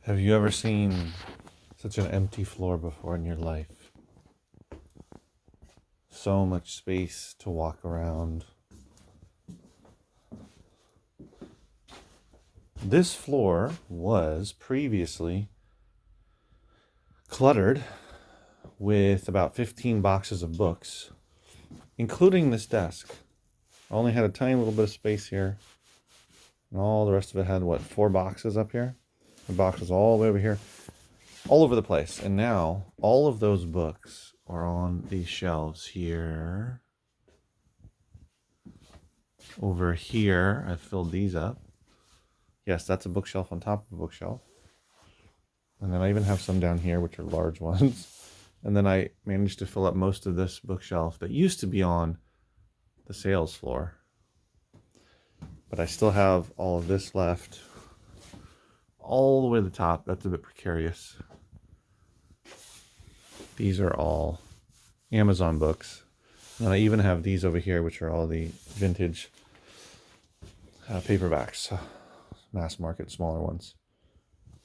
Have you ever seen such an empty floor before in your life? So much space to walk around. This floor was previously cluttered with about 15 boxes of books, including this desk. I only had a tiny little bit of space here, and all the rest of it had, 4 boxes up here? The boxes all the way over here, all over the place. And now all of those books are on these shelves here. Over here, I've filled these up. Yes, that's a bookshelf on top of a bookshelf. And then I even have some down here, which are large ones. And then I managed to fill up most of this bookshelf that used to be on the sales floor. But I still have all of this left, all the way to the top. That's a bit precarious. These are all Amazon books. And I even have these over here, which are all the vintage paperbacks, mass market, smaller ones.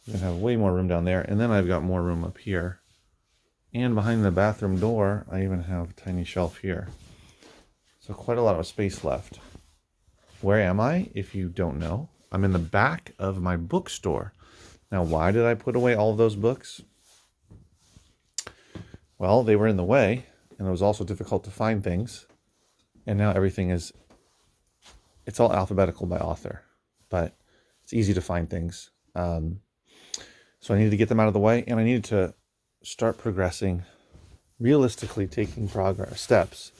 You have way more room down there. And then I've got more room up here. And behind the bathroom door, I even have a tiny shelf here. So quite a lot of space left. Where am I? If you don't know, I'm in the back of my bookstore. Now, why did I put away all of those books? Well, they were in the way, and it was also difficult to find things. And now everything is, it's all alphabetical by author, but it's easy to find things. So I needed to get them out of the way, and I needed to start progressing, realistically taking steps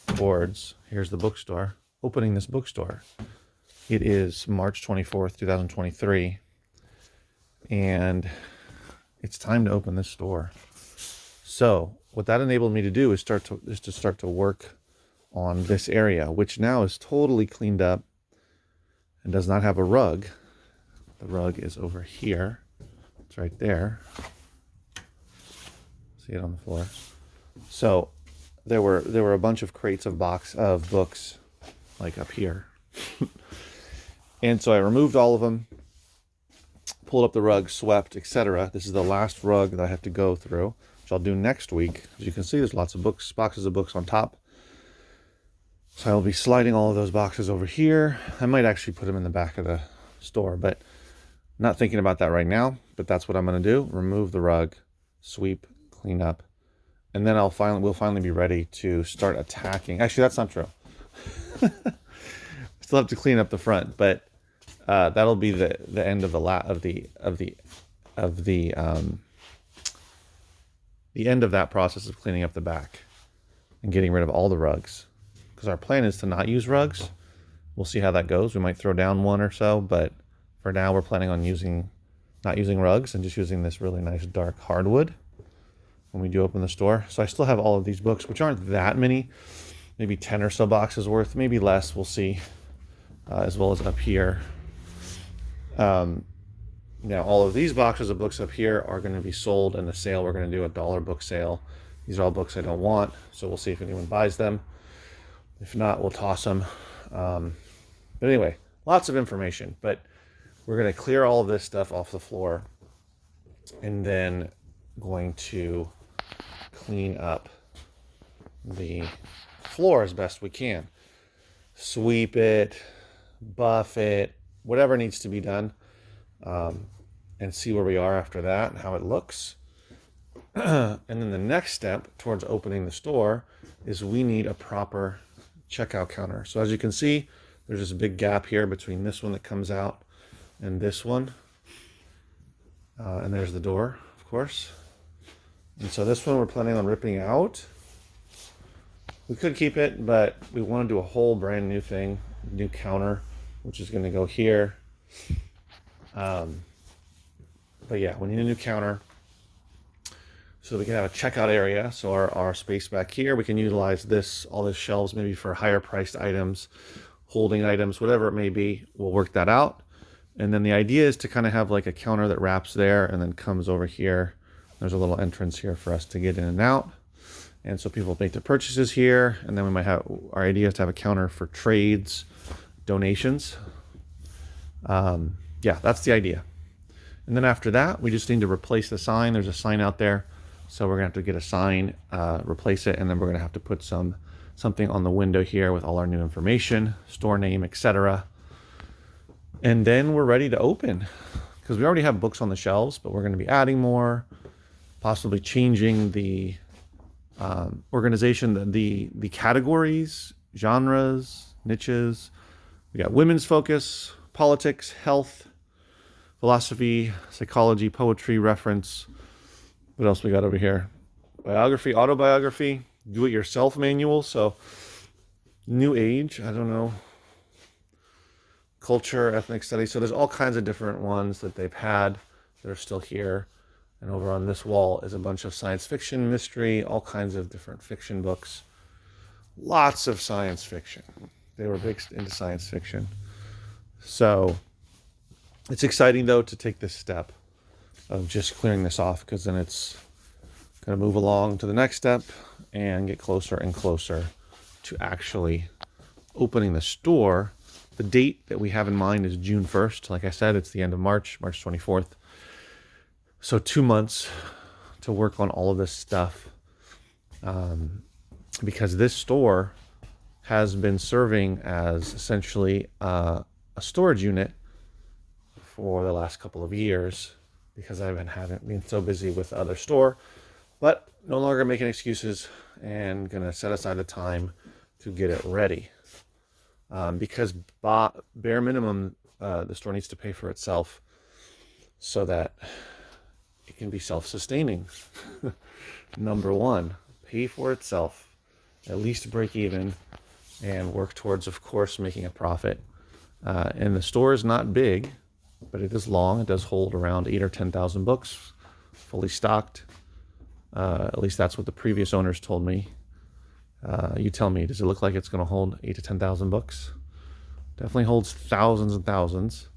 towards, here's the bookstore, opening this bookstore. It is March 24th, 2023, and it's time to open this store. So what that enabled me to do is to start to work on this area, which now is totally cleaned up and does not have a rug. The rug is over here. It's right there. See it on the floor. So there were a bunch of crates of books like up here. And so I removed all of them, pulled up the rug, swept, etc. This is the last rug that I have to go through, which I'll do next week. As you can see, there's lots of books, boxes of books on top. So I'll be sliding all of those boxes over here. I might actually put them in the back of the store, but not thinking about that right now. But that's what I'm going to do. Remove the rug, sweep, clean up, and then we'll finally be ready to start attacking. Actually, that's not true. Still have to clean up the front, but that'll be the end of the end of that process of cleaning up the back and getting rid of all the rugs. Because our plan is to not use rugs. We'll see how that goes. We might throw down one or so, but for now we're planning on not using rugs and just using this really nice dark hardwood when we do open the store. So I still have all of these books, which aren't that many, maybe 10 or so boxes worth, maybe less, we'll see, as well as up here. Now all of these boxes of books up here are going to be sold in a sale. We're going to do a $1 book sale. These are all books I don't want, so we'll see if anyone buys them. If not, we'll toss them. But anyway, lots of information, but we're going to clear all of this stuff off the floor and then going to clean up the floor as best we can. Sweep it, buff it, whatever needs to be done, and see where we are after that and how it looks. And then the next step towards opening the store is we need a proper checkout counter. So as you can see, there's this big gap here between this one that comes out and this one. And there's the door, of course. And so this one we're planning on ripping out. We could keep it, but we want to do a whole brand new thing, new counter, which is going to go here. But yeah, we need a new counter so we can have a checkout area. So our space back here, we can utilize all the shelves maybe for higher priced items, holding items, whatever it may be. We'll work that out. And then the idea is to kind of have like a counter that wraps there and then comes over here. There's a little entrance here for us to get in and out. And so people make their purchases here. And then we might have, our idea is to have a counter for trades, donations. Yeah, that's the idea. And then after that, we just need to replace the sign. There's a sign out there. So we're gonna have to get a sign, replace it, and then we're gonna have to put something on the window here with all our new information, store name, etc. And then we're ready to open, because we already have books on the shelves, but we're gonna be adding more, possibly changing the organization, the categories, genres, niches. We got women's focus, politics, health, philosophy, psychology, poetry, reference. What else we got over here? Biography, autobiography, do-it-yourself manual. So new age, I don't know. Culture, ethnic studies. So there's all kinds of different ones that they've had that are still here. And over on this wall is a bunch of science fiction, mystery, all kinds of different fiction books. Lots of science fiction. They were big into science fiction. So it's exciting, though, to take this step of just clearing this off, because then it's going to move along to the next step and get closer and closer to actually opening the store. The date that we have in mind is June 1st. Like I said, it's the end of March 24th. So 2 months to work on all of this stuff, because this store has been serving as essentially a storage unit for the last couple of years, because I haven't been so busy with the other store. But no longer making excuses, and gonna set aside the time to get it ready, because bare minimum, the store needs to pay for itself so that it can be self-sustaining. Number one, pay for itself, at least break even, and work towards, of course, making a profit. And the store is not big, but it is long. It does hold around 8,000 or 10,000 books, fully stocked. At least that's what the previous owners told me. You tell me, does it look like it's going to hold 8,000 to 10,000 books? Definitely holds thousands and thousands.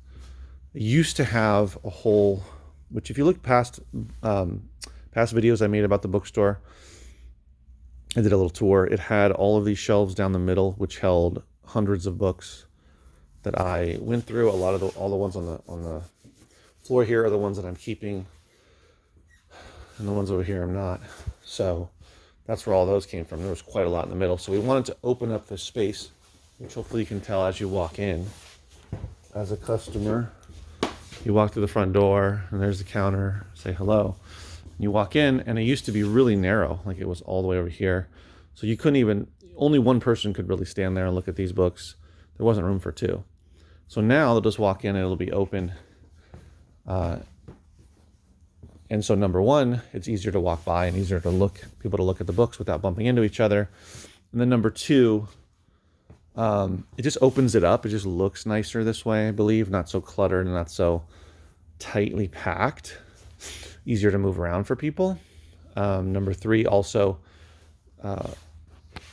It used to have a whole, which if you look past videos I made about the bookstore, I did a little tour. It had all of these shelves down the middle, which held hundreds of books that I went through. All the ones on the floor here are the ones that I'm keeping, and the ones over here I'm not. So that's where all those came from. There was quite a lot in the middle. So we wanted to open up this space, which hopefully you can tell as you walk in. As a customer, you walk through the front door, and there's the counter. Say hello. You walk in, and it used to be really narrow, like it was all the way over here. So you couldn't even, only one person could really stand there and look at these books. There wasn't room for two. So now they'll just walk in and it'll be open. And so number one, it's easier to walk by and easier to people to look at the books without bumping into each other. And then number two, it just opens it up. It just looks nicer this way, I believe. Not so cluttered and not so tightly packed. Easier to move around for people. Number three, also,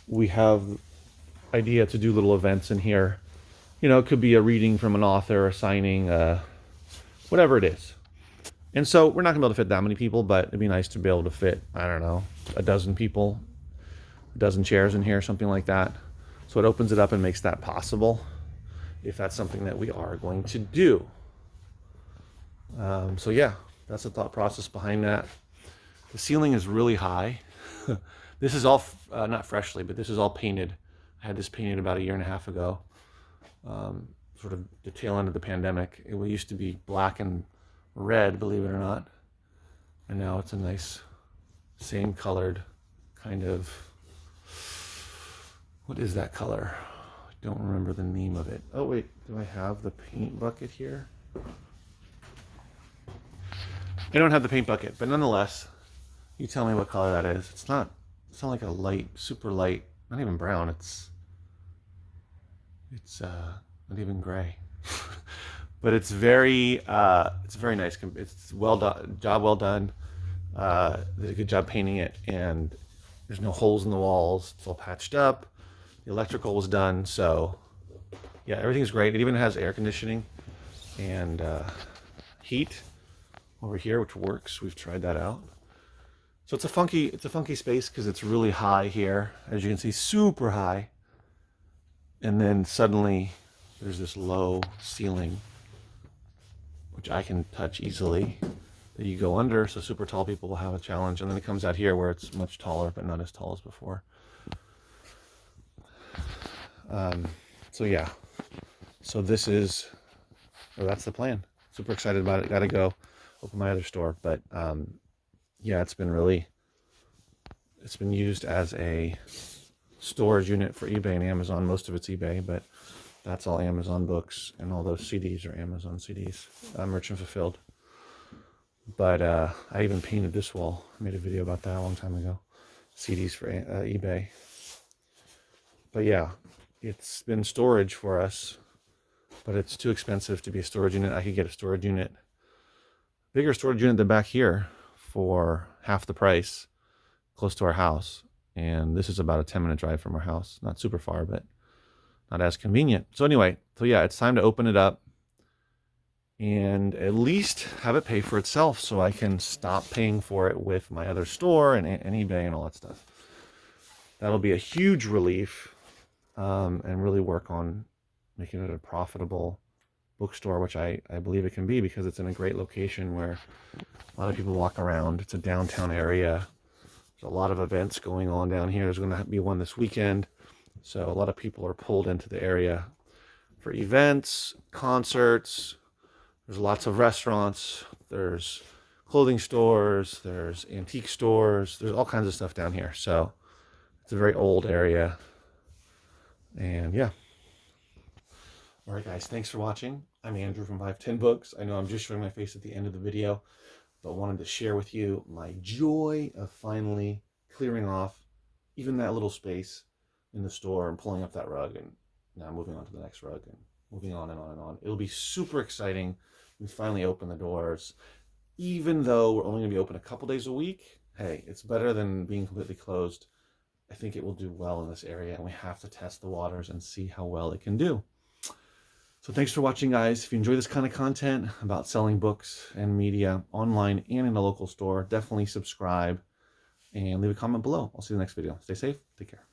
we have idea to do little events in here. You know, it could be a reading from an author, a signing, whatever it is. And so we're not gonna be able to fit that many people, but it'd be nice to be able to fit, I don't know, a dozen people, a dozen chairs in here, something like that. So it opens it up and makes that possible, if that's something that we are going to do. So yeah, that's the thought process behind that. The ceiling is really high. This is all, not freshly, but this is all painted. I had this painted about 1.5 years ago, sort of the tail end of the pandemic. It used to be black and red, believe it or not. And now it's a nice, same colored kind of, what is that color? I don't remember the name of it. Oh wait, do I have the paint bucket here? I don't have the paint bucket, but nonetheless, you tell me what color that is. It's not like a light, super light, not even brown. It's not even gray, but it's very nice. It's well done, job well done. Did a good job painting it, and there's no holes in the walls. It's all patched up. The electrical was done, so yeah, everything's great. It even has air conditioning and heat over here, which works. We've tried that out. So it's a funky space because it's really high here, as you can see, super high. And then suddenly there's this low ceiling. which I can touch easily, that you go under, so super tall people will have a challenge. And then it comes out here where it's much taller, but not as tall as before. So yeah, so this is, well, that's the plan. Super excited about it. Got to go open my other store, but yeah, it's been used as a storage unit for eBay and Amazon. Most of it's eBay, but that's all Amazon books, and all those CDs are Amazon CDs, merchant fulfilled. But I even painted this wall. I made a video about that a long time ago. CDs for eBay. But yeah, it's been storage for us, but it's too expensive to be a storage unit. I could get a storage unit, bigger storage unit than back here, for half the price, close to our house. And this is about a 10-minute drive from our house. Not super far, but not as convenient. So anyway, so yeah, it's time to open it up and at least have it pay for itself, so I can stop paying for it with my other store and eBay and all that stuff. That'll be a huge relief, and really work on making it a profitable bookstore, which I believe it can be, because it's in a great location where a lot of people walk around. It's a downtown area. There's a lot of events going on down here. There's going to be one this weekend. So a lot of people are pulled into the area for events, concerts. There's lots of restaurants. There's clothing stores. There's antique stores. There's all kinds of stuff down here. So it's a very old area. And yeah. All right, guys. Thanks for watching. I'm Andrew from 510 Books. I know I'm just showing my face at the end of the video, but wanted to share with you my joy of finally clearing off even that little space in the store and pulling up that rug, and now moving on to the next rug and moving on and on and on. It'll be super exciting. We finally open the doors. Even though we're only going to be open a couple days a week, hey, it's better than being completely closed. I think it will do well in this area, and we have to test the waters and see how well it can do. So thanks for watching, guys. If you enjoy this kind of content about selling books and media online and in a local store, definitely subscribe and leave a comment below. I'll see you in the next video. Stay safe. Take care.